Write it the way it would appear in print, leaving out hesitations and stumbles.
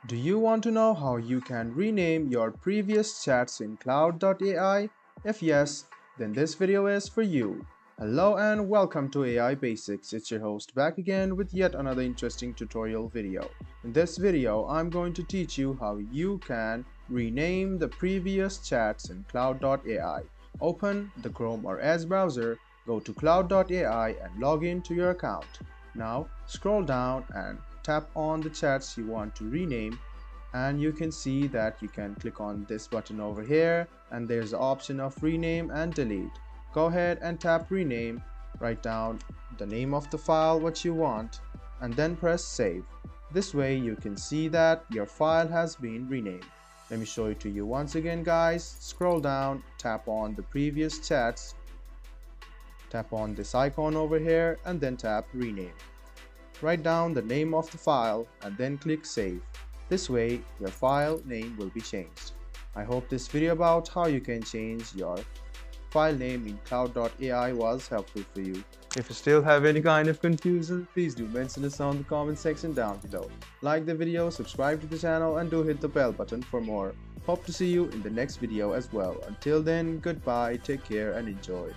Do you want to know how you can rename your previous chats in Claude AI? If yes, then this video is for you. Hello and welcome to AI Basics. It's your host back again with yet another interesting tutorial video. In this video, I'm going to teach you how you can rename the previous chats in Claude AI. Open the Chrome or Edge browser, go to Claude AI and log in to your account. Now scroll down and tap on the chats you want to rename, and you can see that you can click on this button over here and there's the option of rename and delete. Go ahead and tap rename, write down the name of the file what you want and then press save. This way you can see that your file has been renamed. Let me show it to you once again, guys. Scroll down, tap on the previous chats, tap on this icon over here and then tap rename. Write down the name of the file and then click save. This way your file name will be changed. I hope this video about how you can change your file name in Claude AI was helpful for you. If you still have any kind of confusion, please do mention us on the comment section down below. Like the video, subscribe to the channel and do hit the bell button for more. Hope to see you in the next video as well. Until then, goodbye, take care and enjoy.